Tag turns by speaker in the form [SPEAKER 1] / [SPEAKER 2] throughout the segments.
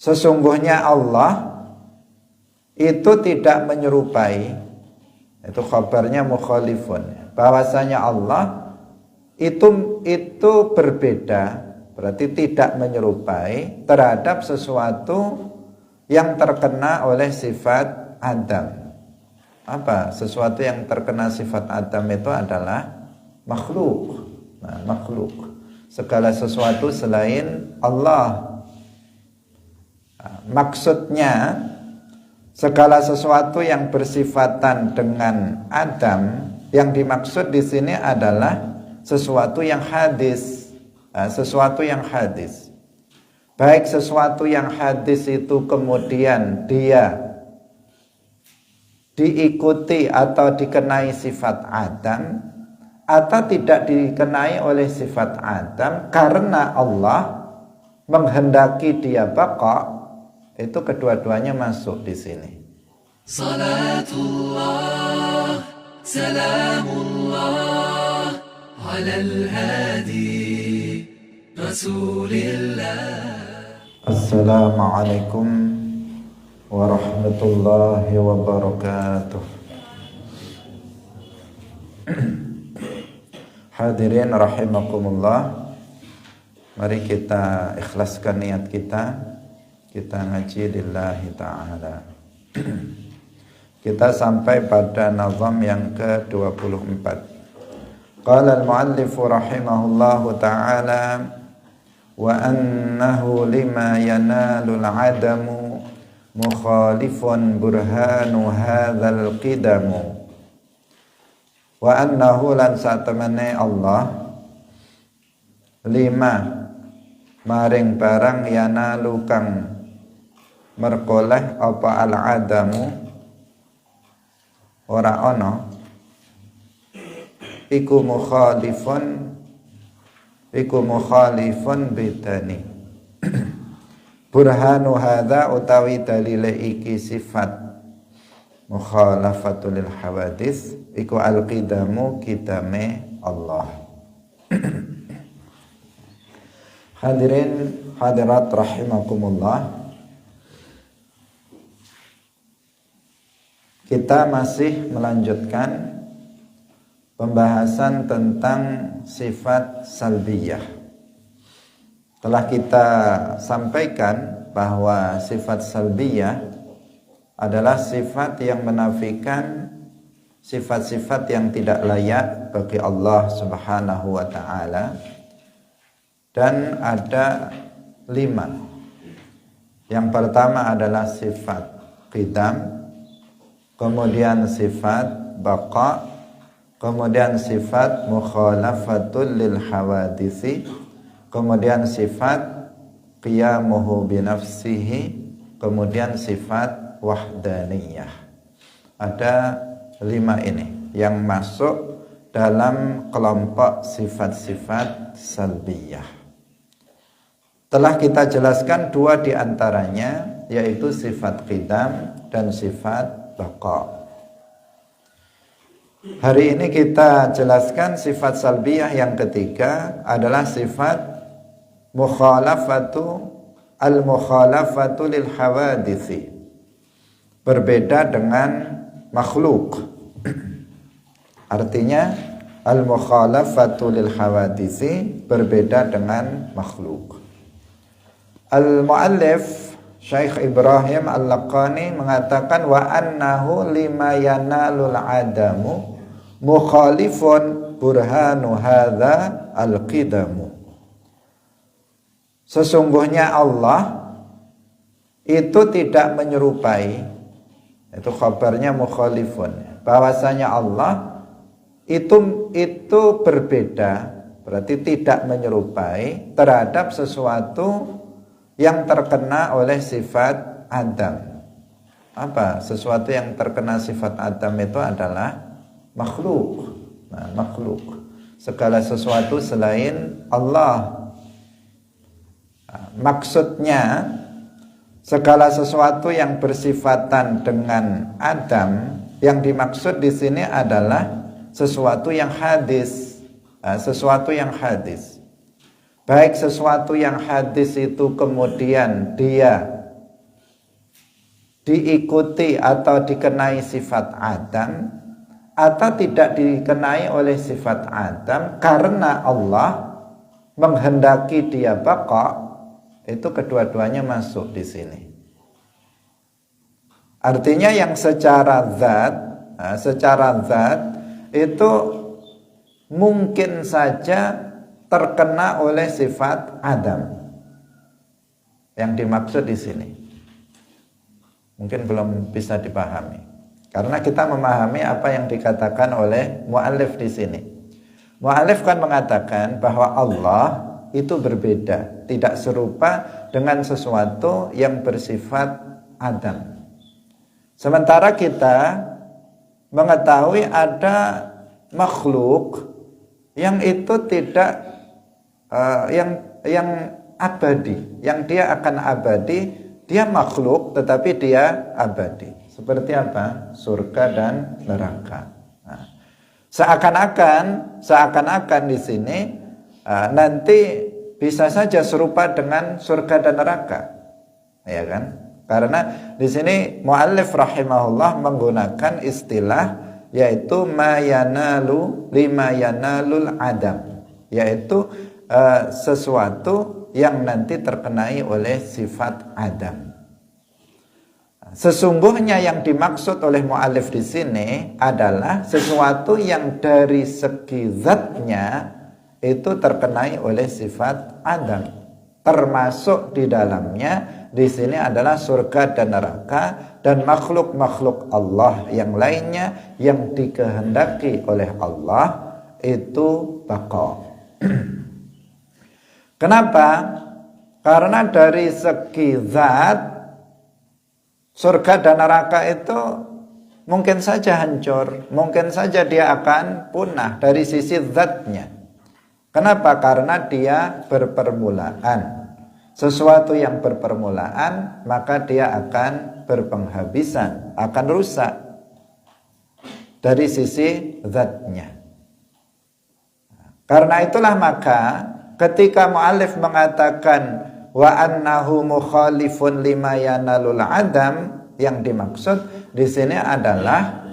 [SPEAKER 1] Sesungguhnya Allah itu tidak menyerupai, itu khabarnya mukhalifun, bahwasanya Allah itu berbeda, berarti tidak menyerupai terhadap sesuatu yang terkena oleh sifat Adam. Apa? Sesuatu yang terkena sifat Adam itu adalah makhluk. Nah, makhluk. Segala sesuatu selain Allah. Maksudnya segala sesuatu yang bersifatan dengan Adam, yang dimaksud di sini adalah sesuatu yang hadis, sesuatu yang hadis. Baik sesuatu yang hadis itu kemudian dia diikuti atau dikenai sifat Adam, atau tidak dikenai oleh sifat Adam karena Allah menghendaki dia baqa, itu kedua-duanya masuk di sini.
[SPEAKER 2] Salatullah, salamullah, alal hadi, Rasulillah.
[SPEAKER 1] Assalamualaikum warahmatullahi wabarakatuh. Hadirin rahimakumullah, mari kita ikhlaskan niat kita ngaji lillahi ta'ala. Kita sampai pada nazam yang ke-24. Qala al-muallif rahimahullahu ta'ala, wa annahu lima yanalul adamu mukhalifun burhanu hadzal qidamu. Wa annahu lan satemene Allah lima maring barang yanalu kang merkoleh apa al-adamu ora ana iku mukhalifun bidani. Burhanu hadza utawi dalile iki sifat mukhalafatul lil hawadits iku al-qidamu qidame Allah. Hadirin hadirat rahimakumullah, kita masih melanjutkan pembahasan tentang sifat salbiyah. Telah kita sampaikan bahwa sifat salbiyah adalah sifat yang menafikan sifat-sifat yang tidak layak bagi Allah Subhanahu wa ta'ala, dan ada 5. Yang pertama adalah sifat qidam, kemudian sifat baqa, kemudian sifat mukhalafatul lil hawadisi, kemudian sifat qiyamuhu binafsihi, kemudian sifat wahdaniyah. Ada 5 ini yang masuk dalam kelompok sifat-sifat salbiyah. Telah kita jelaskan 2 di antaranya, yaitu sifat qidam dan sifat baqa. Hari ini kita jelaskan sifat salbiyah yang ketiga adalah sifat al-mukhalafatu lil hawaditsi, berbeda dengan makhluk. Artinya al-mukhalafatu lil hawaditsi berbeda dengan makhluk. Al-muallif Syekh Ibrahim Al-Laqani mengatakan wa annahu lima yanalul adamu mukhalifun burhanu hadza al-qidamu. Sesungguhnya Allah itu tidak menyerupai, itu khabarnya mukhalifun, bahwasanya Allah itu berbeda, berarti tidak menyerupai terhadap sesuatu yang terkena oleh sifat Adam. Apa? Sesuatu yang terkena sifat Adam itu adalah makhluk. Nah, makhluk. Segala sesuatu selain Allah. Maksudnya segala sesuatu yang bersifatan dengan Adam, yang dimaksud di sini adalah sesuatu yang hadis, sesuatu yang hadis. Baik sesuatu yang hadis itu kemudian dia diikuti atau dikenai sifat adam atau tidak dikenai oleh sifat adam karena Allah menghendaki dia baqa, itu kedua-duanya masuk di sini. Artinya yang secara zat itu mungkin saja terkena oleh sifat adam. Yang dimaksud di sini mungkin belum bisa dipahami karena kita memahami apa yang dikatakan oleh mu'allif di sini. Mu'allif kan mengatakan bahwa Allah itu berbeda, tidak serupa dengan sesuatu yang bersifat adam. Sementara kita mengetahui ada makhluk yang itu tidak yang abadi, yang dia akan abadi, dia makhluk tetapi dia abadi. Seperti apa? Surga dan neraka. Nah, seakan-akan di sini nanti bisa saja serupa dengan surga dan neraka, ya kan? Karena di sini muallif rahimahullah menggunakan istilah yaitu ma yanalu lima yanalul adam, yaitu sesuatu yang nanti terkenai oleh sifat adam. Sesungguhnya yang dimaksud oleh mu'allif di sini adalah sesuatu yang dari segi zatnya itu terkenai oleh sifat adam. Termasuk di dalamnya di sini adalah surga dan neraka dan makhluk-makhluk Allah yang lainnya yang dikehendaki oleh Allah itu baqa. Kenapa? Karena dari segi zat surga dan neraka itu mungkin saja hancur, mungkin saja dia akan punah dari sisi zatnya. Kenapa? Karena dia berpermulaan. Sesuatu yang berpermulaan maka dia akan berpenghabisan, akan rusak dari sisi zatnya. Karena itulah maka ketika mu'allif mengatakan wa annahu mukhalifun lima yanalul adam, yang dimaksud di sini adalah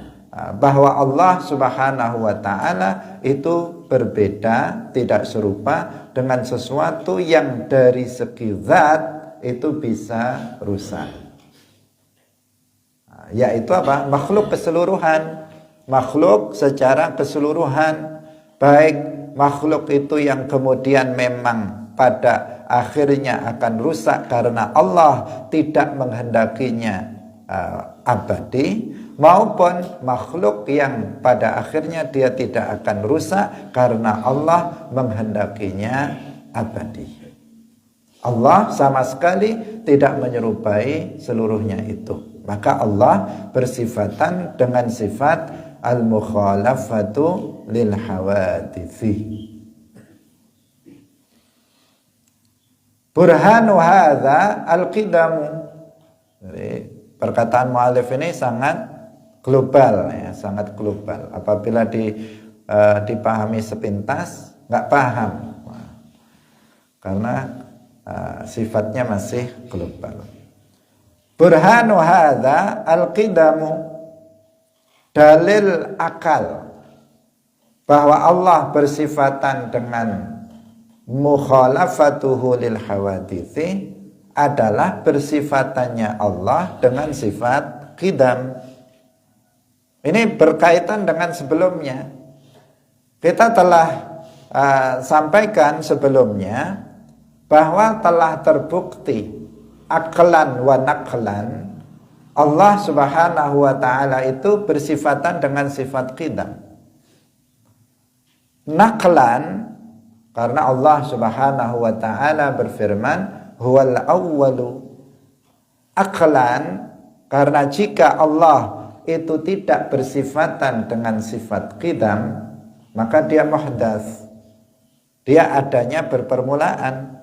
[SPEAKER 1] bahwa Allah Subhanahu wa taala itu berbeda, tidak serupa dengan sesuatu yang dari segi zat itu bisa rusak. Yaitu apa? Makhluk keseluruhan, makhluk secara keseluruhan, baik makhluk itu yang kemudian memang pada akhirnya akan rusak karena Allah tidak menghendakinya abadi, maupun makhluk yang pada akhirnya dia tidak akan rusak karena Allah menghendakinya abadi. Allah sama sekali tidak menyerupai seluruhnya itu. Maka Allah bersifatan dengan sifat al-mukhalafatu lil hawadithi. Burhanu hadza al-qidamu. Jadi perkataan mu'allif ini sangat global, ya, sangat global. Apabila dipahami sepintas nggak paham, karena sifatnya masih global. Burhanu hadza al-qidamu, dalil akal bahwa Allah bersifatan dengan mukhalafatuhu lil hawadithi adalah bersifatannya Allah dengan sifat qidam. Ini berkaitan dengan sebelumnya. Kita telah sampaikan sebelumnya bahwa telah terbukti aklan wa naqlan Allah Subhanahu wa taala itu bersifatan dengan sifat qidam. Naqlan karena Allah Subhanahu wa taala berfirman huwal awwalu. Aqlan karena jika Allah itu tidak bersifatan dengan sifat qidam, maka dia muhdats. Dia adanya berpermulaan.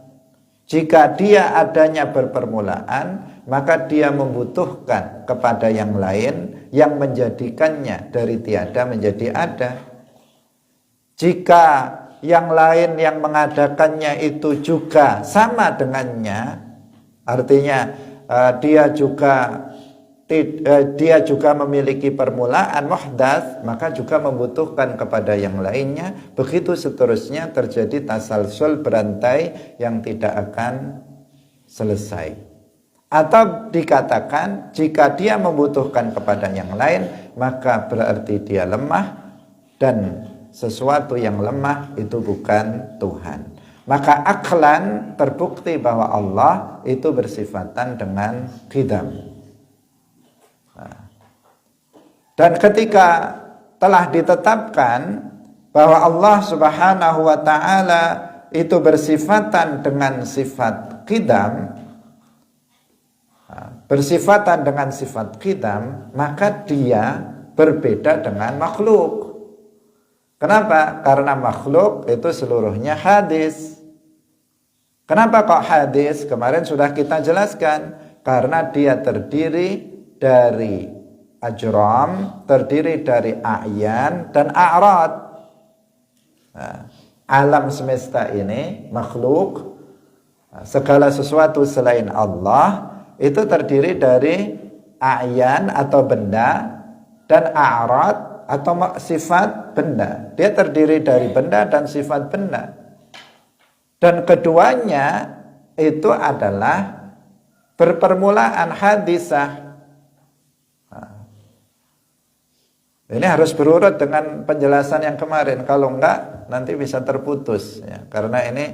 [SPEAKER 1] Jika dia adanya berpermulaan, maka dia membutuhkan kepada yang lain yang menjadikannya dari tiada menjadi ada. Jika yang lain yang mengadakannya itu juga sama dengannya, artinya dia juga dia juga memiliki permulaan muhdats, maka juga membutuhkan kepada yang lainnya. Begitu seterusnya terjadi tasalsul berantai yang tidak akan selesai. Atau dikatakan jika dia membutuhkan kepada yang lain, maka berarti dia lemah, dan sesuatu yang lemah itu bukan Tuhan. Maka aklan terbukti bahwa Allah itu bersifatan dengan qidam. Dan ketika telah ditetapkan bahwa Allah Subhanahu wa taala itu bersifatan dengan sifat qidam, maka dia berbeda dengan makhluk. Kenapa? Karena makhluk itu seluruhnya hadis. Kenapa kok hadis? Kemarin sudah kita jelaskan. Karena dia terdiri dari ajram, terdiri dari a'yan dan a'rad. Alam semesta ini, makhluk, segala sesuatu selain Allah, itu terdiri dari a'yan atau benda dan a'rad atau sifat benda. Dia terdiri dari benda dan sifat benda. Dan keduanya itu adalah berpermulaan hadisah. Ini harus berurut dengan penjelasan yang kemarin. Kalau enggak, nanti bisa terputus. Ya. Karena ini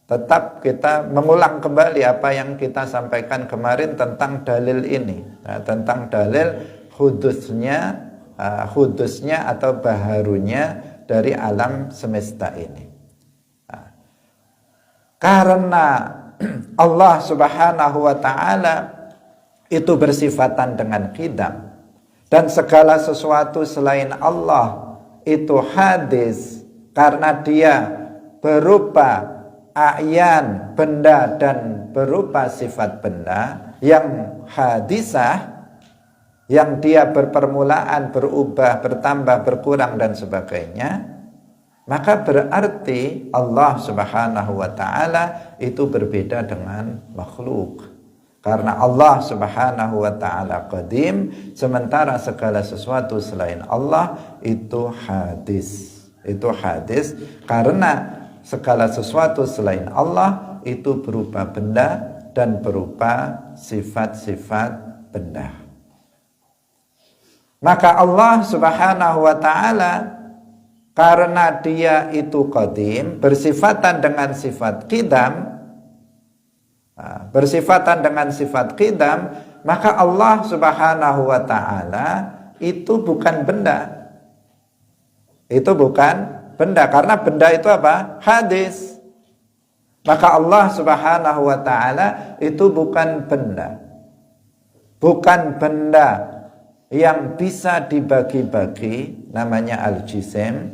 [SPEAKER 1] tetap kita mengulang kembali apa yang kita sampaikan kemarin tentang dalil ini. Nah, tentang dalil hudusnya atau baharunya dari alam semesta ini. Nah, karena Allah Subhanahu wa ta'ala itu bersifatan dengan qidam, dan segala sesuatu selain Allah itu hadis karena dia berupa a'yan, benda, dan berupa sifat benda yang hadisah, yang dia berpermulaan, berubah, bertambah, berkurang, dan sebagainya, maka berarti Allah Subhanahu wa ta'ala itu berbeda dengan makhluk. Karena Allah Subhanahu wa ta'ala qadim, sementara segala sesuatu selain Allah itu hadis. Itu hadis karena segala sesuatu selain Allah itu berupa benda dan berupa sifat-sifat benda. Maka Allah Subhanahu wa ta'ala karena dia itu qadim, bersifatan dengan sifat qidam, maka Allah Subhanahu wa ta'ala itu bukan benda. Itu bukan benda, karena benda itu apa? Hadis. Maka Allah Subhanahu wa ta'ala itu bukan benda. Bukan benda yang bisa dibagi-bagi, namanya al-jisim,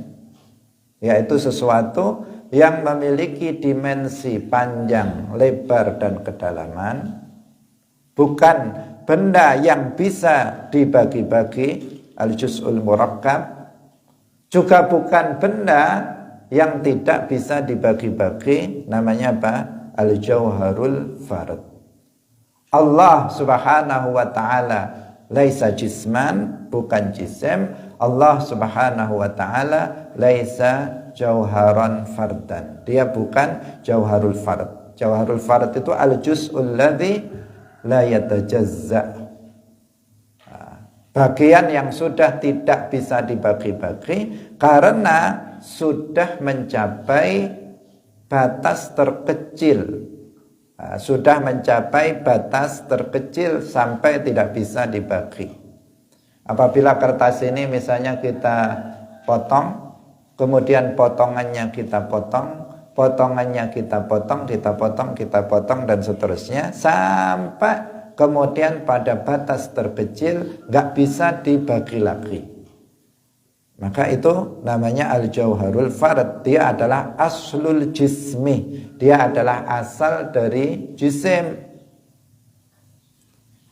[SPEAKER 1] yaitu sesuatu yang memiliki dimensi panjang, lebar, dan kedalaman. Bukan benda yang bisa dibagi-bagi, al-juz'ul murakkab. Juga bukan benda yang tidak bisa dibagi-bagi, namanya apa? Al-jauharul fard. Allah Subhanahu wa ta'ala laisa jisman, bukan jisim. Allah Subhanahu wa ta'ala laisa jauharan fardan. Dia bukan jauharul fard. Jauharul fard itu al-juz'ul ladzi la yatajazza. Bagian yang sudah tidak bisa dibagi-bagi karena sudah mencapai batas terkecil. Sudah mencapai batas terkecil sampai tidak bisa dibagi. Apabila kertas ini misalnya kita potong, kemudian potongannya kita potong, potongannya kita potong, kita potong, dan seterusnya sampai kemudian pada batas terkecil nggak bisa dibagi lagi. Maka itu namanya al-jauharul fard. Dia adalah aslul jismi. Dia adalah asal dari jisim.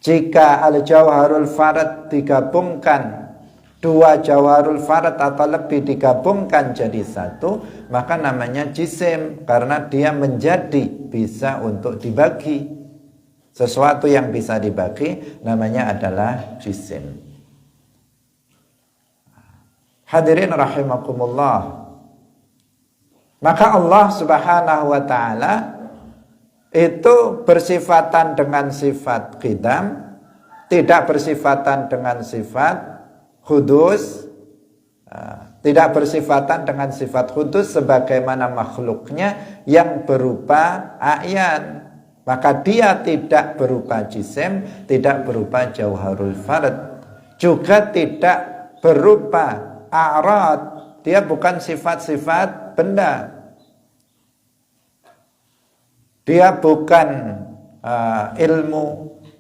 [SPEAKER 1] Jika al-jauharul fard digabungkan, dua jauharul fard atau lebih digabungkan jadi satu, maka namanya jisim, karena dia menjadi bisa untuk dibagi. Sesuatu yang bisa dibagi namanya adalah jisim. Hadirin rahimakumullah. Maka Allah Subhanahu wa taala itu bersifatan dengan sifat qidam, tidak bersifatan dengan sifat hudus, tidak bersifatan dengan sifat hudus sebagaimana makhluknya yang berupa a'yan. Maka dia tidak berupa jisim, tidak berupa jauharul fard, juga tidak berupa a'rad. Dia bukan sifat-sifat benda. Dia bukan ilmu,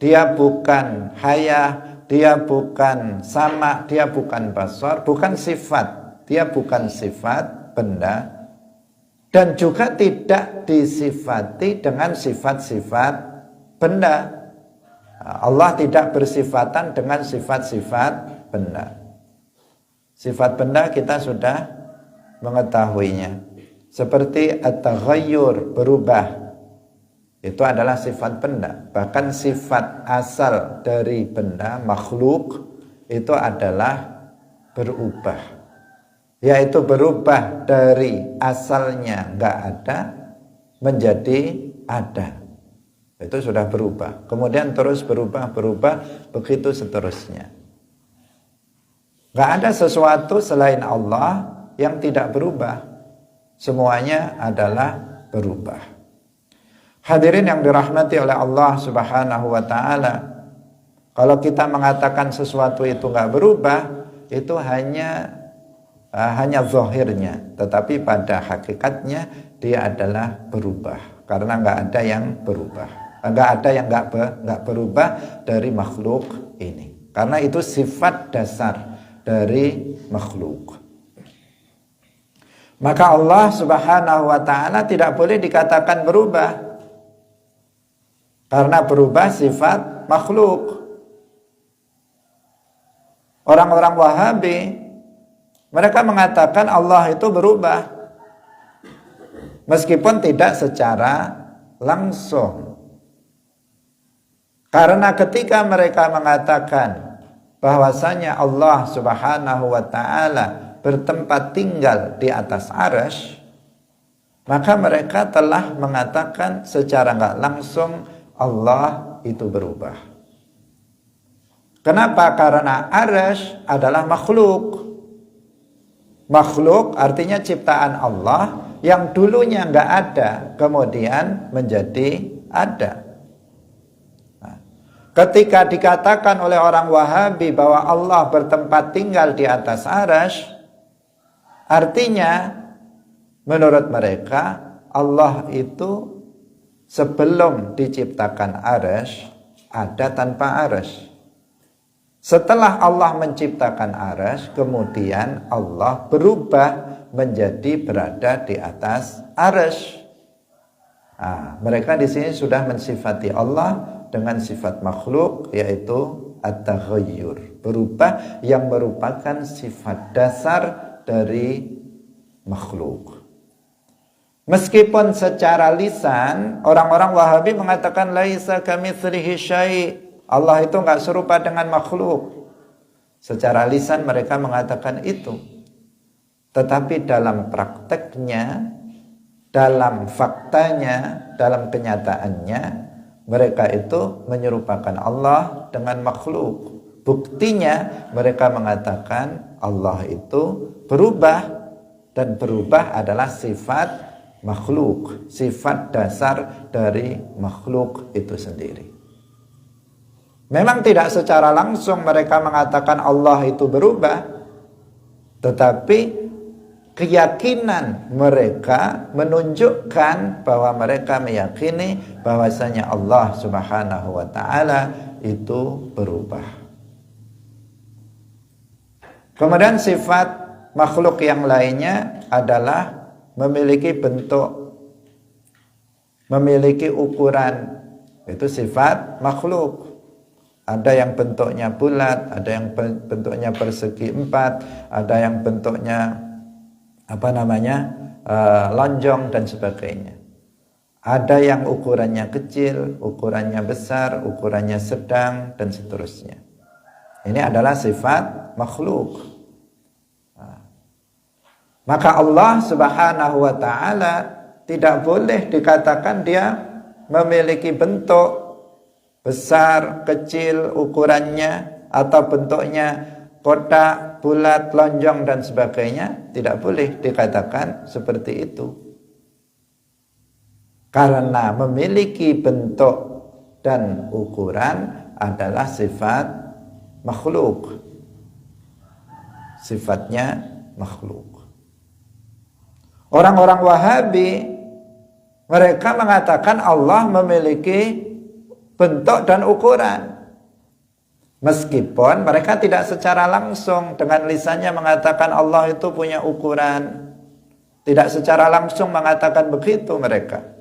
[SPEAKER 1] dia bukan hayah, dia bukan sama, dia bukan basar, bukan sifat. Dia bukan sifat benda. Dan juga tidak disifati dengan sifat-sifat benda. Allah tidak bersifatan dengan sifat-sifat benda. Sifat benda kita sudah mengetahuinya. Seperti at-taghayyur, berubah. Itu adalah sifat benda. Bahkan sifat asal dari benda, makhluk, itu adalah berubah. Yaitu berubah dari asalnya nggak ada menjadi ada. Itu sudah berubah. Kemudian terus berubah, begitu seterusnya. Nggak ada sesuatu selain Allah yang tidak berubah. Semuanya adalah berubah. Hadirin yang dirahmati oleh Allah Subhanahu wa taala. Kalau kita mengatakan sesuatu itu nggak berubah, itu hanya zahirnya, tetapi pada hakikatnya dia adalah berubah, karena nggak ada yang berubah, nggak ada yang nggak berubah dari makhluk ini, karena itu sifat dasar dari makhluk. Maka Allah Subhanahu wa taala tidak boleh dikatakan berubah, karena berubah sifat makhluk. Orang-orang Wahabi mereka mengatakan Allah itu berubah, meskipun tidak secara langsung. Karena ketika mereka mengatakan bahwasanya Allah Subhanahu wa taala bertempat tinggal di atas arsy, maka mereka telah mengatakan secara enggak langsung Allah itu berubah. Kenapa? Karena arsy adalah makhluk. Makhluk artinya ciptaan Allah yang dulunya enggak ada, kemudian menjadi ada. Nah, ketika dikatakan oleh orang Wahabi bahwa Allah bertempat tinggal di atas arsy, artinya menurut mereka Allah itu sebelum diciptakan arsy ada tanpa arsy. Setelah Allah menciptakan arsy, kemudian Allah berubah menjadi berada di atas arsy. Nah, mereka di sini sudah mensifati Allah dengan sifat makhluk, yaitu at-taghayyur, berubah, yang merupakan sifat dasar dari makhluk. Meskipun secara lisan orang-orang Wahabi mengatakan laisa kamitslihi syai', Allah itu enggak serupa dengan makhluk. Secara lisan mereka mengatakan itu. Tetapi dalam prakteknya, dalam faktanya, dalam kenyataannya, mereka itu menyerupakan Allah dengan makhluk. Buktinya mereka mengatakan Allah itu berubah, dan berubah adalah sifat makhluk, sifat dasar dari makhluk itu sendiri. Memang tidak secara langsung mereka mengatakan Allah itu berubah, tetapi keyakinan mereka menunjukkan bahwa mereka meyakini bahwasanya Allah Subhanahu wa taala itu berubah. Kemudian sifat makhluk yang lainnya adalah memiliki bentuk, memiliki ukuran. Itu sifat makhluk. Ada yang bentuknya bulat, ada yang bentuknya persegi 4, ada yang bentuknya lonjong dan sebagainya. Ada yang ukurannya kecil, ukurannya besar, ukurannya sedang, dan seterusnya. Ini adalah sifat makhluk. Maka Allah Subhanahu wa ta'ala tidak boleh dikatakan dia memiliki bentuk besar, kecil ukurannya, atau bentuknya kotak, bulat, lonjong, dan sebagainya. Tidak boleh dikatakan seperti itu. Karena memiliki bentuk dan ukuran adalah sifat makhluk. Sifatnya makhluk. Orang-orang Wahabi, mereka mengatakan Allah memiliki bentuk dan ukuran. Meskipun mereka tidak secara langsung dengan lisannya mengatakan Allah itu punya ukuran. Tidak secara langsung mengatakan begitu mereka.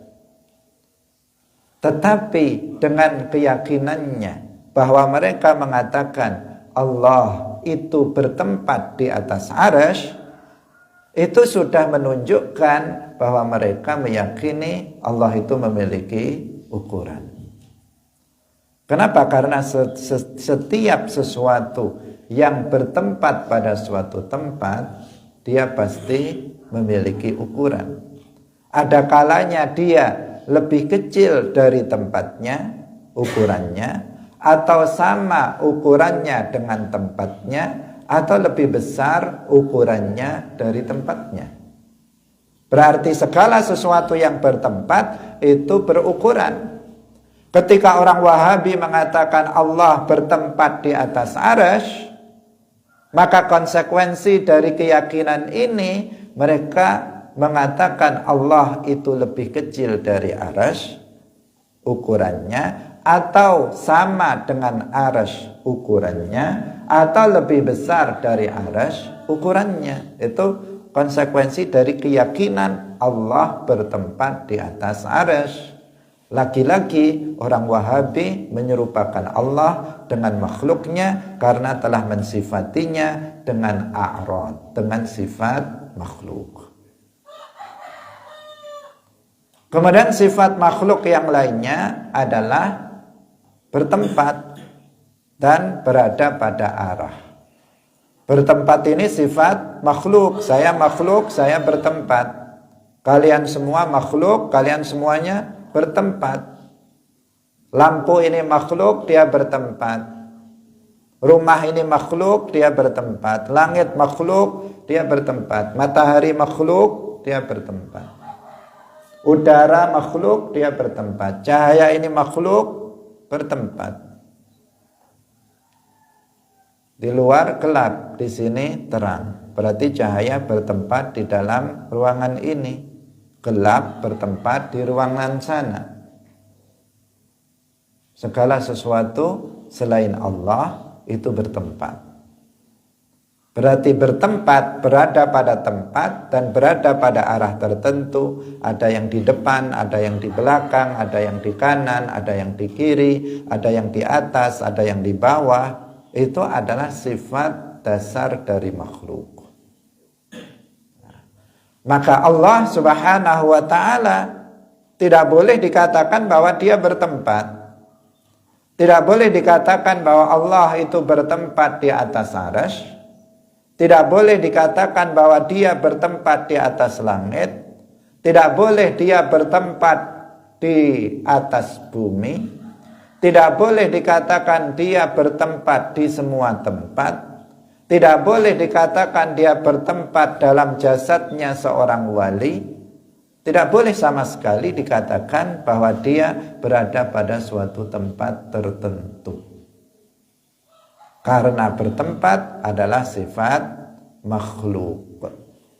[SPEAKER 1] Tetapi dengan keyakinannya bahwa mereka mengatakan Allah itu bertempat di atas arsy, itu sudah menunjukkan bahwa mereka meyakini Allah itu memiliki ukuran. Kenapa? Karena setiap sesuatu yang bertempat pada suatu tempat, dia pasti memiliki ukuran. Ada kalanya dia lebih kecil dari tempatnya, ukurannya, atau sama ukurannya dengan tempatnya, atau lebih besar ukurannya dari tempatnya. Berarti segala sesuatu yang bertempat itu berukuran. Ketika orang Wahabi mengatakan Allah bertempat di atas arsy, maka konsekuensi dari keyakinan ini mereka mengatakan Allah itu lebih kecil dari arsy ukurannya, atau sama dengan arsy ukurannya, atau lebih besar dari arsy ukurannya. Itu konsekuensi dari keyakinan Allah bertempat di atas arsy. Lagi-lagi orang Wahabi menyerupakan Allah dengan makhluknya karena telah mensifatinya dengan a'rad, dengan sifat makhluk. Kemudian sifat makhluk yang lainnya adalah bertempat dan berada pada arah. Bertempat ini sifat makhluk. Saya makhluk, saya bertempat. Kalian semua makhluk, kalian semuanya bertempat. Lampu ini makhluk, dia bertempat. Rumah ini makhluk, dia bertempat. Langit makhluk, dia bertempat. Matahari makhluk, dia bertempat. Udara makhluk, dia bertempat. Cahaya ini makhluk, bertempat. Di luar gelap, di sini terang. Berarti cahaya bertempat di dalam ruangan ini. Gelap bertempat di ruangan sana. Segala sesuatu selain Allah itu bertempat. Berarti bertempat, berada pada tempat dan berada pada arah tertentu. Ada yang di depan, ada yang di belakang, ada yang di kanan, ada yang di kiri, ada yang di atas, ada yang di bawah. Itu adalah sifat dasar dari makhluk. Maka Allah Subhanahu wa ta'ala tidak boleh dikatakan bahwa dia bertempat. Tidak boleh dikatakan bahwa Allah itu bertempat di atas arsy. Tidak boleh dikatakan bahwa dia bertempat di atas langit. Tidak boleh dia bertempat di atas bumi. Tidak boleh dikatakan dia bertempat di semua tempat. Tidak boleh dikatakan dia bertempat dalam jasadnya seorang wali. Tidak boleh sama sekali dikatakan bahwa dia berada pada suatu tempat tertentu. Karena bertempat adalah sifat makhluk.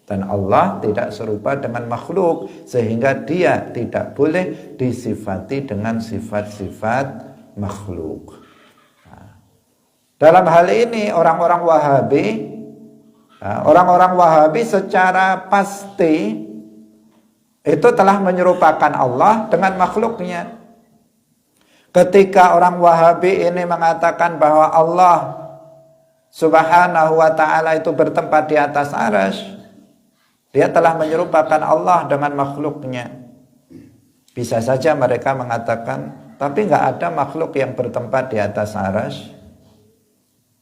[SPEAKER 1] Dan Allah tidak serupa dengan makhluk, sehingga dia tidak boleh disifati dengan sifat-sifat makhluk. Dalam hal ini orang-orang Wahabi secara pasti itu telah menyerupakan Allah dengan makhluknya. Ketika orang Wahabi ini mengatakan bahwa Allah Subhanahu wa ta'ala itu bertempat di atas arsy, dia telah menyerupakan Allah dengan makhluknya. Bisa saja mereka mengatakan, tapi nggak ada makhluk yang bertempat di atas arsy.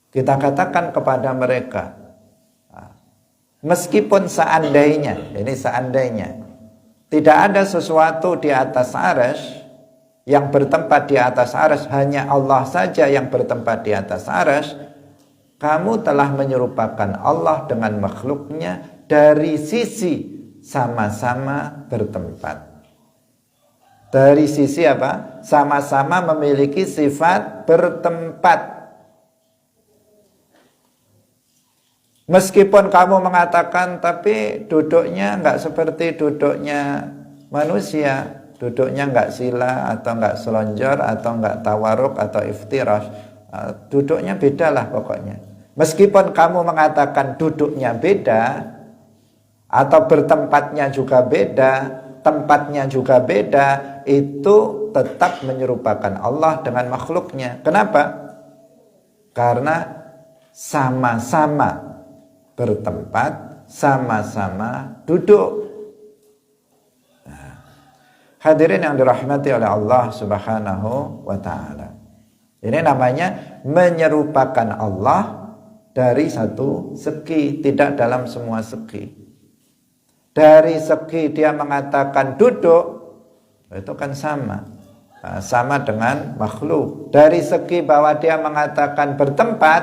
[SPEAKER 1] Kita katakan kepada mereka, meskipun seandainya, ini seandainya, tidak ada sesuatu di atas arsy yang bertempat di atas arsy, hanya Allah saja yang bertempat di atas arsy, kamu telah menyerupakan Allah dengan makhluknya dari sisi sama-sama bertempat. Dari sisi apa? Sama-sama memiliki sifat bertempat. Meskipun kamu mengatakan, tapi duduknya enggak seperti duduknya manusia, duduknya enggak sila atau enggak selonjor atau enggak tawaruk atau iftirash, duduknya beda lah pokoknya. Meskipun kamu mengatakan duduknya beda atau bertempatnya juga beda, tempatnya juga beda, itu tetap menyerupakan Allah dengan makhluknya. Kenapa? Karena sama-sama bertempat, sama-sama duduk. Hadirin yang dirahmati oleh Allah Subhanahu wa ta'ala, ini namanya menyerupakan Allah dari satu segi, tidak dalam semua segi. Dari segi dia mengatakan duduk, itu kan sama, sama dengan makhluk. Dari segi bahwa dia mengatakan bertempat,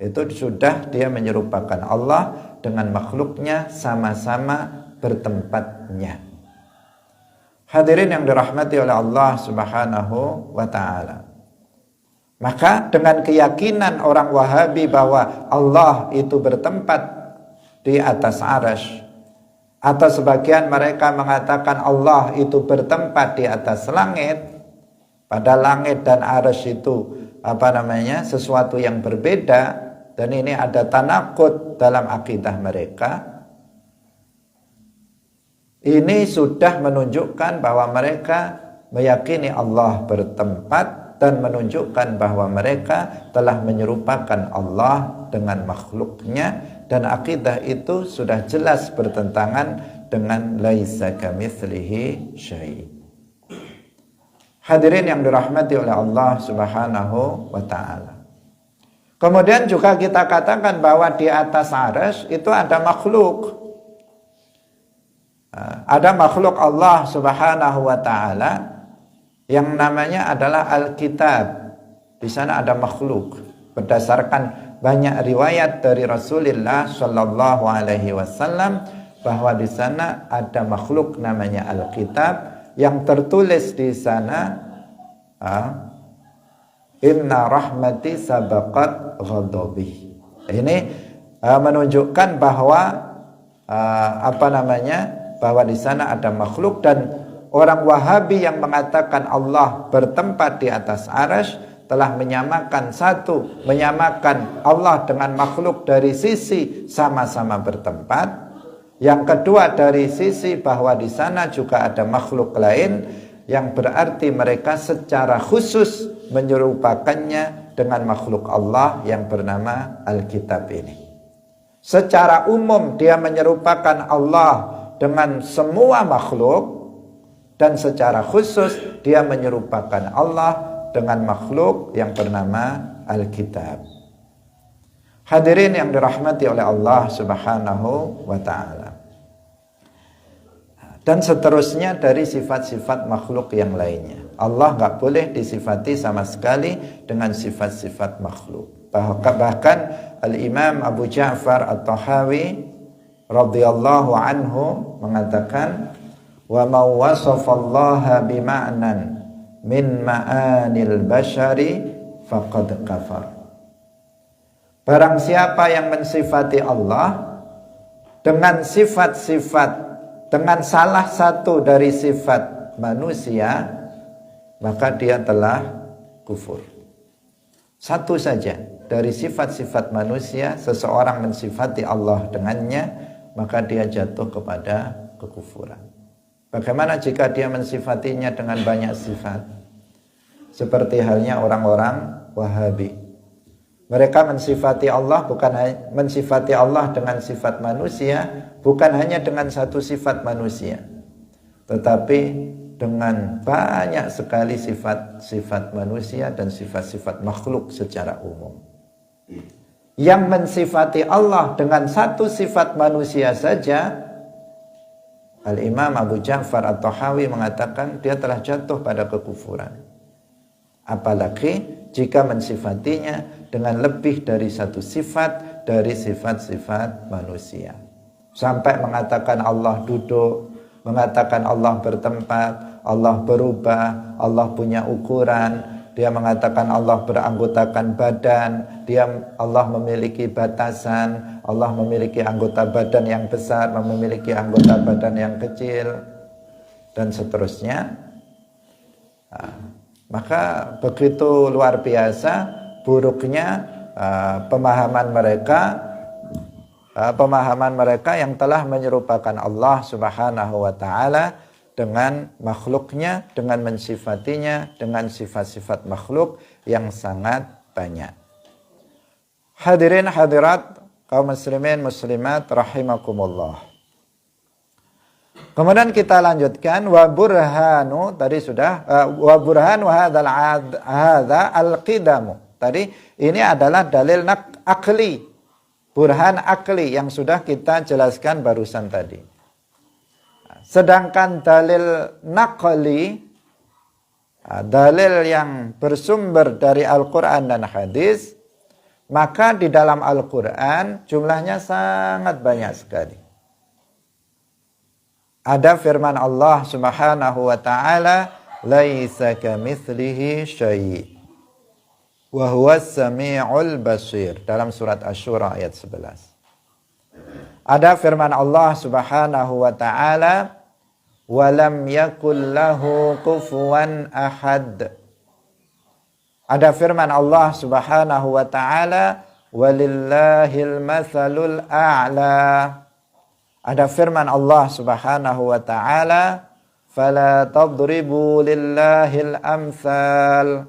[SPEAKER 1] itu sudah dia menyerupakan Allah dengan makhluknya, sama-sama bertempatnya. Hadirin yang dirahmati oleh Allah Subhanahu wa ta'ala, maka dengan keyakinan orang Wahabi bahwa Allah itu bertempat di atas arsy, atau sebagian mereka mengatakan Allah itu bertempat di atas langit, pada langit dan arsy itu sesuatu yang berbeda, dan ini ada tanakut dalam akidah mereka. Ini sudah menunjukkan bahwa mereka meyakini Allah bertempat dan menunjukkan bahwa mereka telah menyerupakan Allah dengan makhluknya, dan akidah itu sudah jelas bertentangan dengan laisa kamitslihi syai'. Hadirin yang dirahmati oleh Allah Subhanahu wa ta'ala. Kemudian juga kita katakan bahwa di atas arsy itu ada makhluk. Ada makhluk Allah Subhanahu wa ta'ala yang namanya adalah Alkitab. Di sana ada makhluk. Berdasarkan banyak riwayat dari Rasulullah Shallallahu Alaihi Wasallam bahwa di sana ada makhluk namanya Alkitab, yang tertulis di sana, Inna rahmati sabaqat ghadabi. Ini menunjukkan bahwa bahwa di sana ada makhluk, dan orang Wahabi yang mengatakan Allah bertempat di atas arsy telah menyamakan Allah dengan makhluk dari sisi sama-sama bertempat. Yang kedua, dari sisi bahwa di sana juga ada makhluk lain, yang berarti mereka secara khusus menyerupakannya dengan makhluk Allah yang bernama Alkitab ini. Secara umum dia menyerupakan Allah dengan semua makhluk, dan secara khusus dia menyerupakan Allah dengan makhluk yang bernama Alkitab. Hadirin yang dirahmati oleh Allah Subhanahu wa ta'ala. Dan seterusnya dari sifat-sifat makhluk yang lainnya. Allah nggak boleh disifati sama sekali dengan sifat-sifat makhluk. Bahkan Al-Imam Abu Ja'far At-Tahawi radhiyallahu anhu mengatakan, wa ma wasafallaha bima'nan min ma'anil bashari faqad kafar. Barang siapa yang mensifati Allah dengan sifat-sifat, dengan salah satu dari sifat manusia, maka dia telah kufur. Satu saja dari sifat-sifat manusia, seseorang mensifati Allah dengannya, maka dia jatuh kepada kekufuran. Bagaimana jika dia mensifatinya dengan banyak sifat? Seperti halnya orang-orang Wahabi. Mereka mensifati Allah mensifati Allah dengan sifat manusia, bukan hanya dengan satu sifat manusia, tetapi dengan banyak sekali sifat-sifat manusia dan sifat-sifat makhluk secara umum. Yang mensifati Allah dengan satu sifat manusia saja, Al-Imam Abu Ja'far At-Tahawi mengatakan dia telah jatuh pada kekufuran. Apalagi jika mensifatinya dengan lebih dari satu sifat dari sifat-sifat manusia. Sampai mengatakan Allah duduk, mengatakan Allah bertempat, Allah berubah, Allah punya ukuran, dia mengatakan Allah beranggotakan badan, Allah memiliki batasan, Allah memiliki anggota badan yang besar, memiliki anggota badan yang kecil, dan seterusnya. Maka begitu luar biasa buruknya pemahaman mereka yang telah menyerupakan Allah Subhanahu wa taala dengan makhluknya, dengan mensifatinya dengan sifat-sifat makhluk yang sangat banyak. Hadirin hadirat kaum muslimin muslimat rahimakumullah. Kemudian kita lanjutkan wa burhanu, tadi sudah wa burhanu hadza al-qidamu. Tadi ini adalah dalil akli, burhan akli yang sudah kita jelaskan barusan tadi. Sedangkan dalil naqli, dalil yang bersumber dari Al-Quran dan hadis, maka di dalam Al-Quran jumlahnya sangat banyak sekali. Ada firman Allah Subhanahu wa taala, laisa kamitslihi syai' wa huwas samiul basir, dalam surat Asy-Syura ayat 11. Ada firman Allah Subhanahu wa taala, wa lam yakul lahu kufuwan ahad. Ada firman Allah Subhanahu wa taala, walillahil matsalul a'la. Ada firman Allah Subhanahu wa taala, fala tadribu lillahil amsal,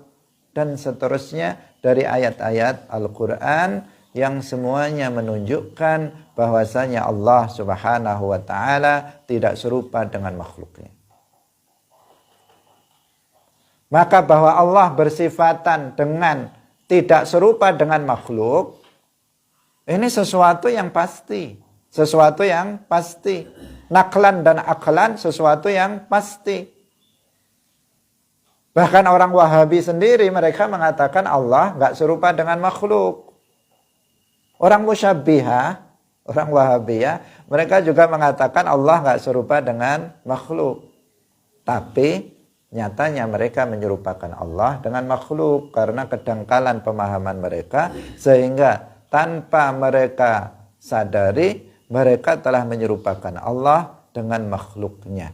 [SPEAKER 1] dan seterusnya dari ayat-ayat Al-Qur'an yang semuanya menunjukkan bahwasanya Allah Subhanahu wa taala tidak serupa dengan makhluknya. Maka bahwa Allah bersifatan dengan tidak serupa dengan makhluk, ini sesuatu yang pasti. Sesuatu yang pasti. Naklan dan aklan sesuatu yang pasti. Bahkan orang Wahabi sendiri mereka mengatakan Allah nggak serupa dengan makhluk. Orang Musyabbihah, orang Wahabiyah, mereka juga mengatakan Allah nggak serupa dengan makhluk. Tapi nyatanya mereka menyerupakan Allah dengan makhluk karena kedangkalan pemahaman mereka, sehingga tanpa mereka sadari mereka telah menyerupakan Allah dengan makhluknya.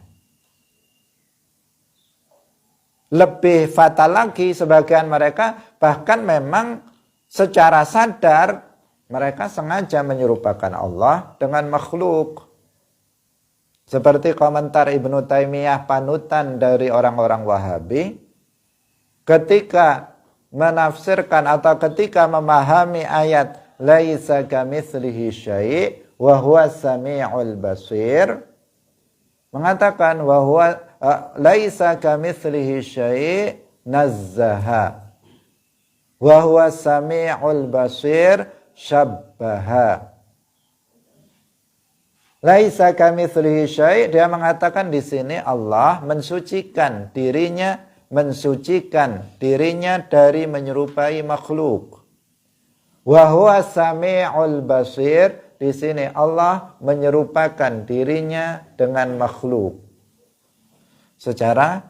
[SPEAKER 1] Lebih fatal lagi, sebagian mereka bahkan memang secara sadar mereka sengaja menyerupakan Allah dengan makhluk. Seperti komentar Ibnu Taimiyah, panutan dari orang-orang Wahabi, ketika menafsirkan atau ketika memahami ayat laisa kamitslihi syai' wa huwas samiul basir, mengatakan bahwa laisa kamitslihi syai' nazzaha wa huwas samiul basir syabbaha. Laisa kamitslihi syai', dia mengatakan di sini Allah mensucikan dirinya dari menyerupai makhluk. Wa huwas samiul basir, di sini Allah menyerupakan dirinya dengan makhluk. Secara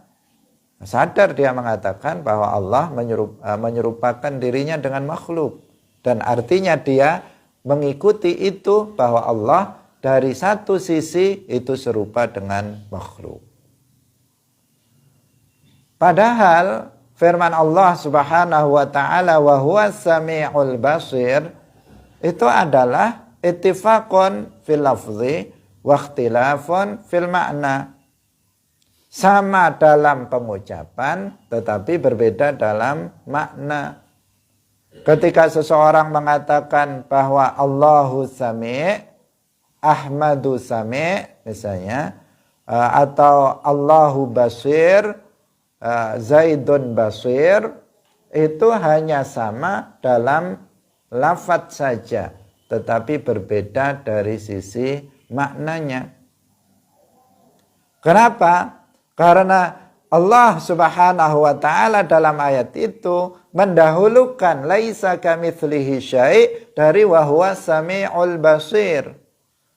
[SPEAKER 1] sadar dia mengatakan bahwa Allah menyerupakan dirinya dengan makhluk. Dan artinya dia mengikuti itu bahwa Allah dari satu sisi itu serupa dengan makhluk. Padahal firman Allah Subhanahu wa taala wa huwas samiul basir itu adalah ittifaqun fil lafzi wa ikhtilafun fil makna. Sama dalam pengucapan tetapi berbeda dalam makna. Ketika seseorang mengatakan bahwa Allahu sami', Ahmadu sami', misalnya atau Allahu basir, Zaidun basir, itu hanya sama dalam lafadz saja, tetapi berbeda dari sisi maknanya. Kenapa? Karena Allah Subhanahu wa taala dalam ayat itu mendahulukan laisa kamitslihi syai' dari wa huwas samiul basir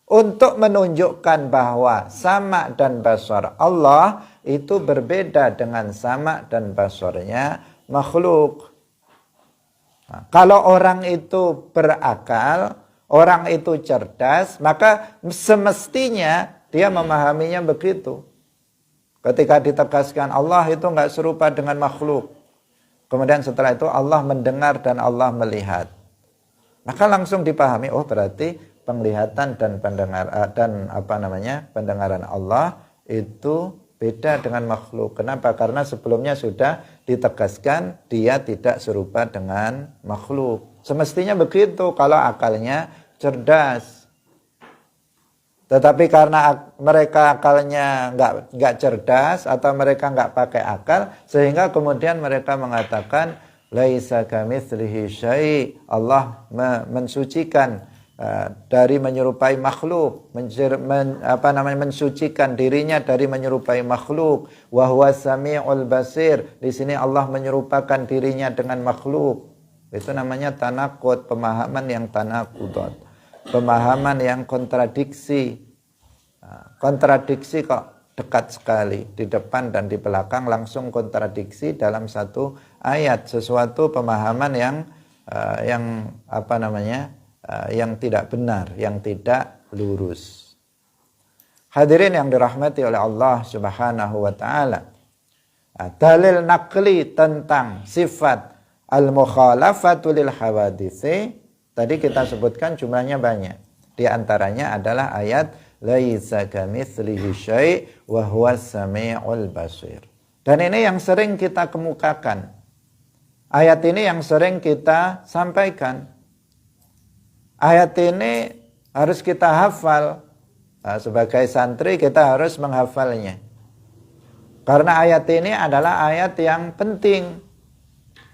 [SPEAKER 1] untuk menunjukkan bahwa sama dan basar Allah itu berbeda dengan sama dan basarnya makhluk. Nah, kalau orang itu berakal, orang itu cerdas, maka semestinya dia memahaminya begitu. Ketika ditegaskan Allah itu enggak serupa dengan makhluk. Kemudian setelah itu Allah mendengar dan Allah melihat. Maka langsung dipahami, oh berarti penglihatan dan pendengaran Allah itu beda dengan makhluk. Kenapa? Karena sebelumnya sudah ditegaskan dia tidak serupa dengan makhluk. Semestinya begitu kalau akalnya cerdas. Tetapi karena mereka akalnya nggak cerdas atau mereka nggak pakai akal, sehingga kemudian mereka mengatakan laisa kamitslihi syai'. Allah mensucikan dari menyerupai makhluk, mensucikan dirinya dari menyerupai makhluk. Wa huwas samiul basir. Di sini Allah menyerupakan dirinya dengan makhluk. Itu namanya tanaqud, pemahaman yang tanaqudot. Pemahaman yang kontradiksi. Kontradiksi kok dekat sekali, di depan dan di belakang langsung kontradiksi dalam satu ayat, sesuatu pemahaman yang tidak benar, yang tidak lurus. Hadirin yang dirahmati oleh Allah Subhanahu wa taala. Dalil naqli tentang sifat al-mukhalafatu lil hawaditsi tadi kita sebutkan jumlahnya banyak. Di antaranya adalah ayat laisa kamitslihi syai' wa huwas samiul basir. Dan ini yang sering kita kemukakan. Ayat ini yang sering kita sampaikan. Ayat ini harus kita hafal. Nah, sebagai santri kita harus menghafalnya. Karena ayat ini adalah ayat yang penting.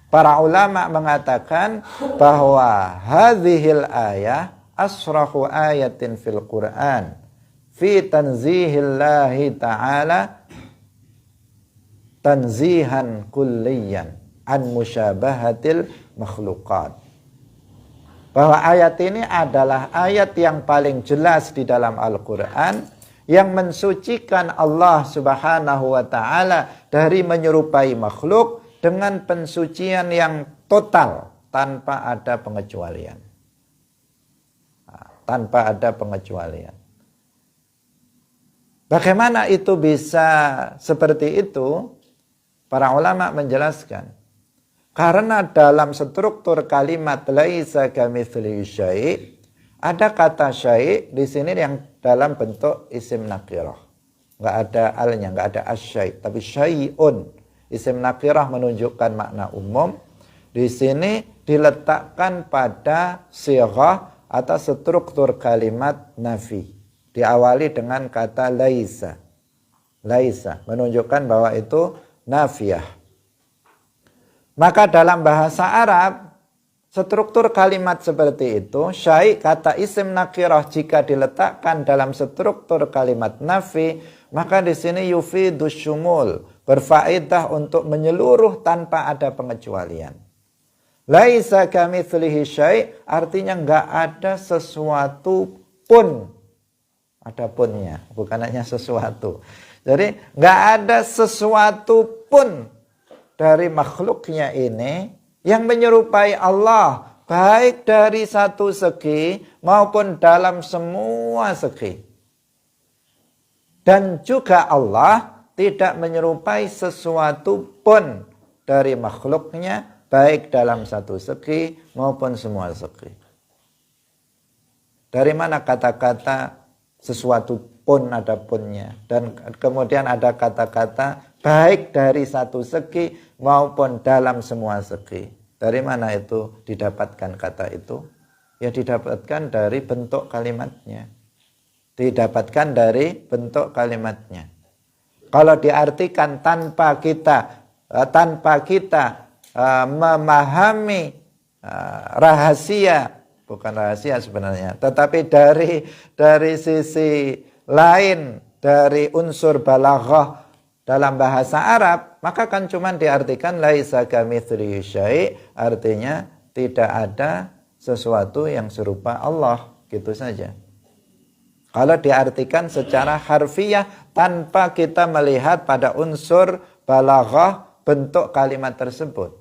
[SPEAKER 1] Para ulama mengatakan bahwa hadhil ayah asrahu ayatin fil Qur'an fi tanzihillahi ta'ala tanzihan kulliyan an musyabahatil makhluqat. Bahwa ayat ini adalah ayat yang paling jelas di dalam Al-Quran yang mensucikan Allah Subhanahu wa ta'ala dari menyerupai makhluk dengan pensucian yang total tanpa ada pengecualian. Tanpa ada pengecualian. Bagaimana itu bisa seperti itu? Para ulama menjelaskan. Karena dalam struktur kalimat laisa kamitslihi syai', ada kata syai' di sini yang dalam bentuk isim nakirah. Enggak ada alnya, enggak ada asyai', tapi syai'un. Isim nakirah menunjukkan makna umum. Di sini diletakkan pada sighah atau struktur kalimat nafi. Diawali dengan kata laisa. Laisa menunjukkan bahwa itu nafiyah. Maka dalam bahasa Arab, struktur kalimat seperti itu, syai' kata isim nakirah jika diletakkan dalam struktur kalimat nafi, maka di sini yufidus syumul, berfaedah untuk menyeluruh tanpa ada pengecualian. Laisa kamitslihi syai' artinya enggak ada sesuatu pun. Ada punnya, bukan hanya sesuatu. Jadi enggak ada sesuatu pun dari makhluknya ini yang menyerupai Allah, baik dari satu segi maupun dalam semua segi. Dan juga Allah tidak menyerupai sesuatu pun dari makhluknya, baik dalam satu segi maupun semua segi. Dari mana kata-kata sesuatu pun ada punnya, dan kemudian ada kata-kata baik dari satu segi maupun dalam semua segi. Dari mana itu didapatkan kata itu? Ya didapatkan dari bentuk kalimatnya. didapatkan dari bentuk kalimatnya. Kalau diartikan tanpa kita memahami rahasia, bukan rahasia sebenarnya, tetapi dari sisi lain dari unsur balaghah dalam bahasa Arab, maka kan cuma diartikan laisa kamitslihi syai', artinya tidak ada sesuatu yang serupa Allah, gitu saja. Kalau diartikan secara harfiah tanpa kita melihat pada unsur balaghah bentuk kalimat tersebut.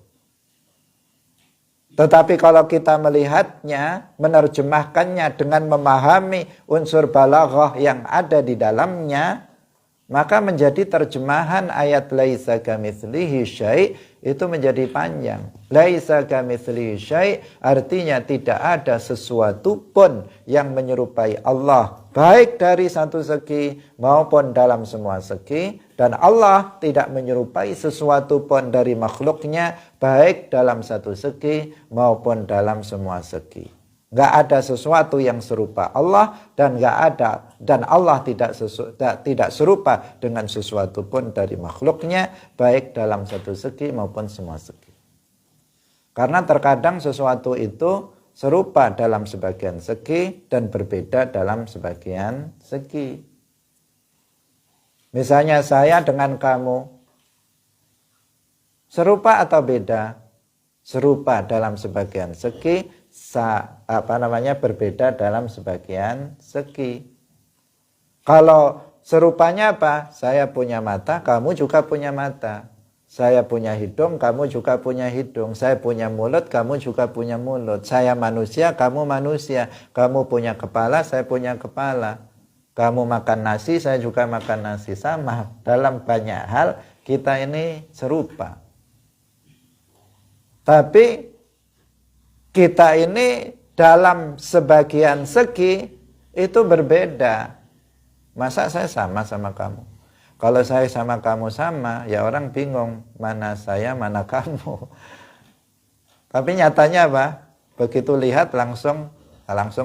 [SPEAKER 1] Tetapi kalau kita melihatnya, menerjemahkannya dengan memahami unsur balaghah yang ada di dalamnya, maka menjadi terjemahan ayat laisa kamitslihi syai' itu menjadi panjang. Laisa kamitslihi syai' artinya tidak ada sesuatu pun yang menyerupai Allah, baik dari satu segi maupun dalam semua segi, dan Allah tidak menyerupai sesuatu pun dari makhluknya, baik dalam satu segi maupun dalam semua segi. Nggak ada sesuatu yang serupa Allah, dan Allah tidak serupa dengan sesuatu pun dari makhluknya, baik dalam satu segi maupun semua segi. Karena terkadang sesuatu itu serupa dalam sebagian segi dan berbeda dalam sebagian segi. Misalnya saya dengan kamu, serupa atau beda? Serupa dalam sebagian segi, berbeda dalam sebagian segi. Kalau serupanya apa? Saya punya mata, kamu juga punya mata. Saya punya hidung, kamu juga punya hidung. Saya punya mulut, kamu juga punya mulut. Saya manusia, kamu manusia. Kamu punya kepala, saya punya kepala. Kamu makan nasi, saya juga makan nasi. Sama, dalam banyak hal kita ini serupa. Tapi kita ini dalam sebagian segi itu berbeda. Masa saya sama kamu? Kalau saya sama kamu sama, ya orang bingung mana saya, mana kamu. Tapi nyatanya apa? Begitu lihat langsung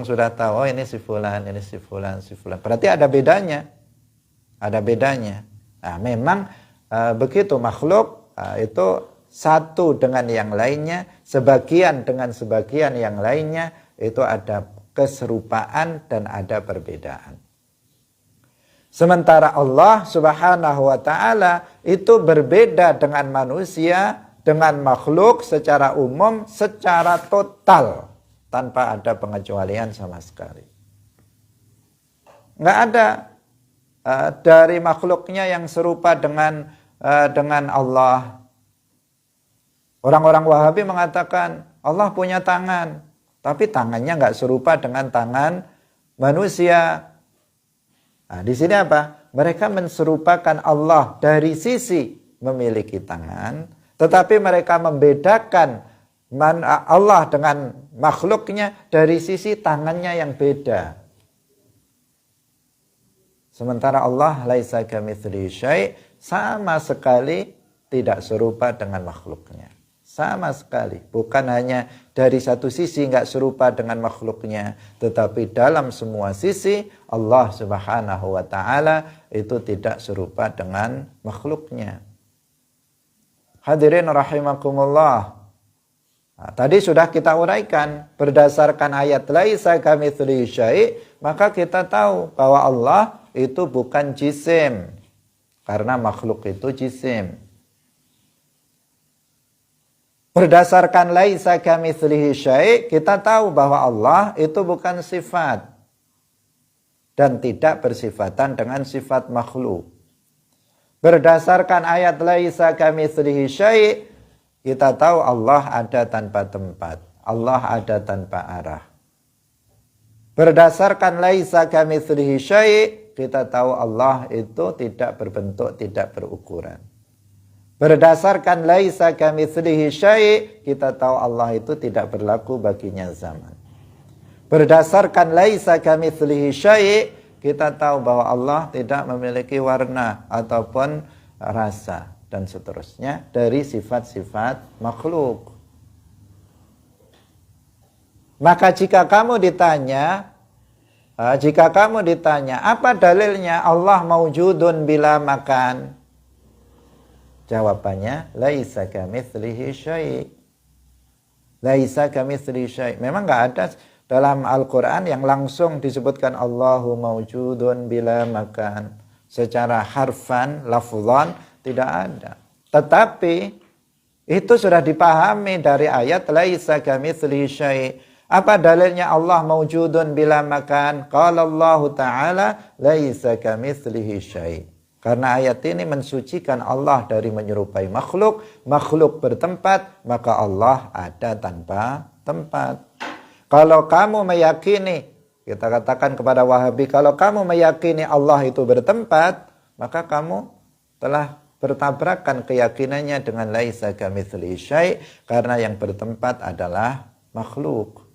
[SPEAKER 1] sudah tahu, oh ini si fulan, ini si fulan, si fulan. Berarti ada bedanya. Ada bedanya. Nah, memang begitu makhluk itu satu dengan yang lainnya, sebagian dengan sebagian yang lainnya, itu ada keserupaan dan ada perbedaan. Sementara Allah Subhanahu wa ta'ala itu berbeda dengan manusia, dengan makhluk secara umum, secara total, tanpa ada pengecualian sama sekali. Nggak ada dari makhluknya yang serupa dengan Allah. Orang-orang Wahabi mengatakan Allah punya tangan, tapi tangannya nggak serupa dengan tangan manusia. Nah, di sini apa? Mereka menserupakan Allah dari sisi memiliki tangan, tetapi mereka membedakan Allah dengan makhluknya dari sisi tangannya yang beda. Sementara Allah laisa kamitslihi syai', sama sekali tidak serupa dengan makhluknya. Sama sekali, bukan hanya dari satu sisi nggak serupa dengan makhluknya, tetapi dalam semua sisi Allah Subhanahu wa ta'ala itu tidak serupa dengan makhluknya. Hadirin rahimakumullah. Nah, tadi sudah kita uraikan berdasarkan ayat laisa kamitslihi syai', maka kita tahu bahwa Allah itu bukan jisim, karena makhluk itu jisim. Berdasarkan laisa kamitslihi syai', kita tahu bahwa Allah itu bukan sifat dan tidak bersifatan dengan sifat makhluk. Berdasarkan ayat laisa kamitslihi syai', kita tahu Allah ada tanpa tempat, Allah ada tanpa arah. Berdasarkan laisa kamitslihi syai', kita tahu Allah itu tidak berbentuk, tidak berukuran. Berdasarkan laisa kamitslihi syai', kita tahu Allah itu tidak berlaku baginya zaman. Berdasarkan laisa kamitslihi syai', kita tahu bahwa Allah tidak memiliki warna ataupun rasa dan seterusnya dari sifat-sifat makhluk. Maka jika kamu ditanya Jika kamu ditanya, apa dalilnya Allah maujudun bila makan? Jawabannya, laisa kamitslihi syai'. Laisa kamitslihi syai'. Memang enggak ada dalam Al-Qur'an yang langsung disebutkan Allahu maujudun bila makan. Secara harfan, lafzan tidak ada. Tetapi itu sudah dipahami dari ayat laisa kamitslihi syai'. Apa dalilnya Allah maujudun bila makan? Qala Allah Ta'ala laisa kamitslihi syai'. Karena ayat ini mensucikan Allah dari menyerupai makhluk. Makhluk bertempat, maka Allah ada tanpa tempat. Kalau kamu meyakini, kita katakan kepada Wahabi, kalau kamu meyakini Allah itu bertempat, maka kamu telah bertabrakan keyakinannya dengan laisa kamitslihi syai', karena yang bertempat adalah makhluk.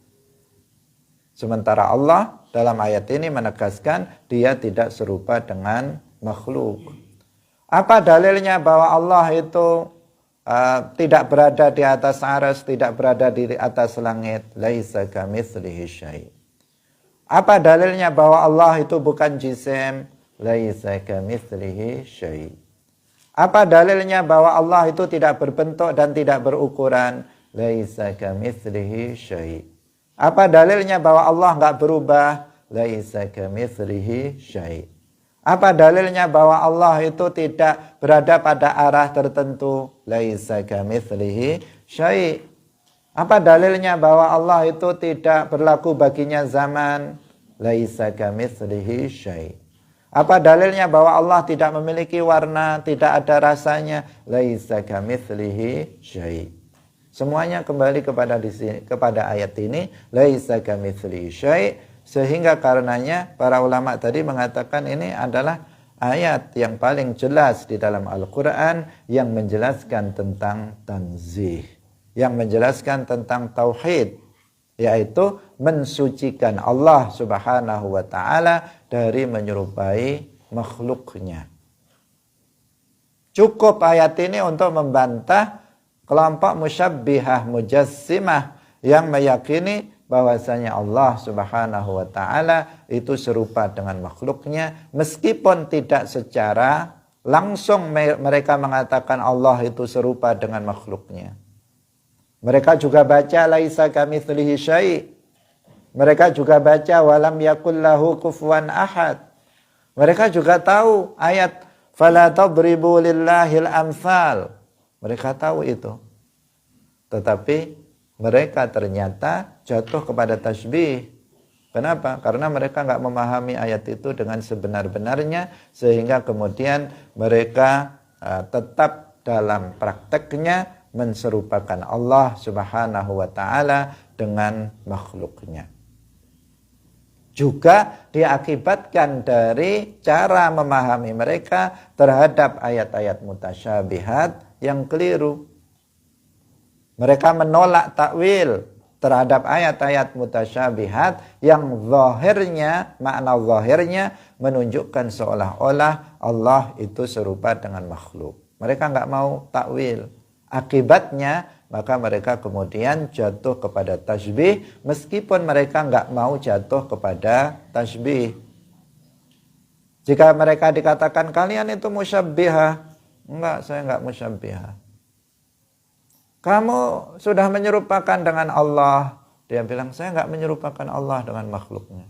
[SPEAKER 1] Sementara Allah dalam ayat ini menegaskan dia tidak serupa dengan makhluk. Apa dalilnya bahwa Allah itu tidak berada di atas arsy, tidak berada di atas langit? Laisa kamitslihi syai'. Apa dalilnya bahwa Allah itu bukan jisim? Laisa kamitslihi syai'. Apa dalilnya bahwa Allah itu tidak berbentuk dan tidak berukuran? Laisa kamitslihi syai'. Apa dalilnya bahwa Allah enggak berubah? Laisa kamitslihi syai'. Apa dalilnya bahwa Allah itu tidak berada pada arah tertentu? Laisa kamitslihi syai'. Apa dalilnya bahwa Allah itu tidak berlaku baginya zaman? Laisa kamitslihi syai'. Apa dalilnya bahwa Allah tidak memiliki warna, tidak ada rasanya? Laisa kamitslihi syai'. Semuanya kembali kepada ayat ini, laisa kamitslihi syai', sehingga karenanya para ulama tadi mengatakan ini adalah ayat yang paling jelas di dalam Al-Qur'an yang menjelaskan tentang tanzih, yang menjelaskan tentang tauhid, yaitu mensucikan Allah Subhanahu wa taala dari menyerupai makhluknya. Cukup ayat ini untuk membantah kelompok musyabbihah mujassimah yang meyakini bahwasanya Allah Subhanahu wa taala itu serupa dengan makhluknya, meskipun tidak secara langsung mereka mengatakan Allah itu serupa dengan makhluknya. Mereka juga baca laisa kamitslihi syai'. Mereka juga baca walam yakul lahu kufuwan ahad. Mereka juga tahu ayat fala tadribu lillahil amsal. Mereka tahu itu. Tetapi mereka ternyata jatuh kepada tasbih. Kenapa? Karena mereka enggak memahami ayat itu dengan sebenar-benarnya, sehingga kemudian mereka tetap dalam prakteknya menserupakan Allah Subhanahu wa taala dengan makhluknya. Juga diakibatkan dari cara memahami mereka terhadap ayat-ayat mutasyabihat yang keliru. Mereka menolak takwil terhadap ayat-ayat mutasyabihat yang zahirnya, makna zahirnya menunjukkan seolah-olah Allah itu serupa dengan makhluk. Mereka enggak mau takwil. Akibatnya maka mereka kemudian jatuh kepada tasbih, meskipun mereka enggak mau jatuh kepada tasbih. Jika mereka dikatakan kalian itu musyabbihah, enggak, saya enggak musyabbihah. Kamu sudah menyerupakan dengan Allah. Dia bilang, saya enggak menyerupakan Allah dengan makhluknya.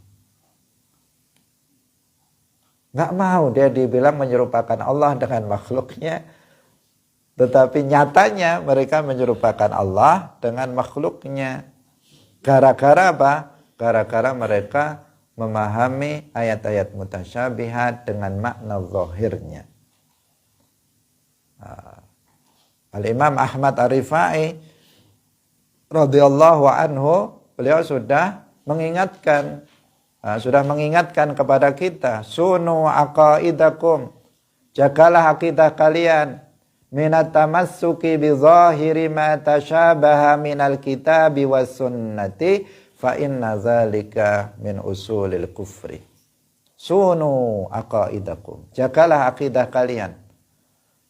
[SPEAKER 1] Enggak mau dia dibilang menyerupakan Allah dengan makhluknya. Tetapi nyatanya mereka menyerupakan Allah dengan makhluknya. Gara-gara apa? Gara-gara mereka memahami ayat-ayat mutasyabihat dengan makna zahirnya. Al-Imam Ahmad Ar-Rifai radhiyallahu anhu, beliau sudah mengingatkan kepada kita, sunu aqaidakum, jagalah akidah kalian, minat tamassuki bi zahiri ma tashabaha minal kitabi was sunnati fa inna zalika min usulil kufri. Sunu aqaidakum, jagalah akidah kalian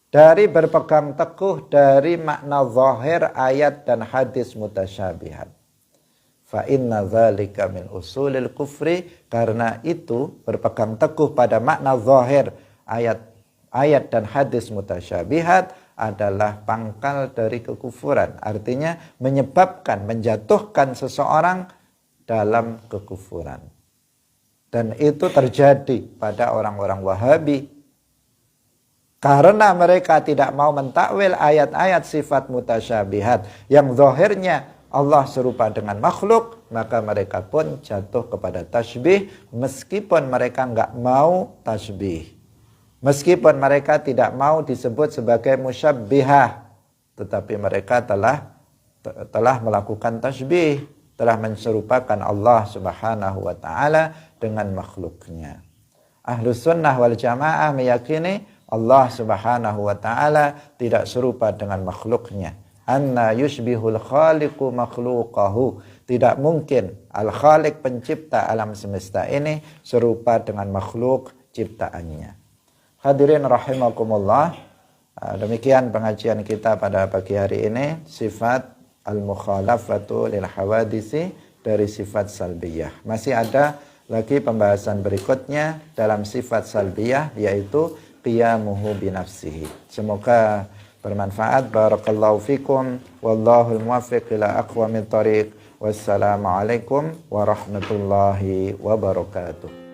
[SPEAKER 1] dari berpegang teguh dari makna zahir ayat dan hadis mutasyabihat. Fa inna dzalika min usulil kufri, karena itu berpegang teguh pada makna zahir ayat dan hadis mutasyabihat adalah pangkal dari kekufuran. Artinya menyebabkan, menjatuhkan seseorang dalam kekufuran. Dan itu terjadi pada orang-orang Wahabi. Karena mereka tidak mau mentakwil ayat-ayat sifat mutasyabihat yang zahirnya Allah serupa dengan makhluk, maka mereka pun jatuh kepada tasbih meskipun mereka enggak mau tasbih. Meskipun mereka tidak mau disebut sebagai musyabbihah, tetapi mereka telah melakukan tasbih, telah menserupakan Allah Subhanahu wa taala dengan makhluknya. Ahlus sunnah wal jamaah meyakini Allah Subhanahu wa taala tidak serupa dengan makhluknya. Anna yushbihul khaliqu makhluqahu. Tidak mungkin al-khaliq pencipta alam semesta ini serupa dengan makhluk ciptaannya. Hadirin rahimakumullah, demikian pengajian kita pada pagi hari ini, sifat al-mukhalafatu lil hawadisi dari sifat salbiyah. Masih ada lagi pembahasan berikutnya dalam sifat salbiyah, yaitu qiyamuhu binafsihi. Semoga bermanfaat. Barakallahu fikum. Wallahul muwaffiq ila aqwamit thariq. Wassalamualaikum warahmatullahi wabarakatuh.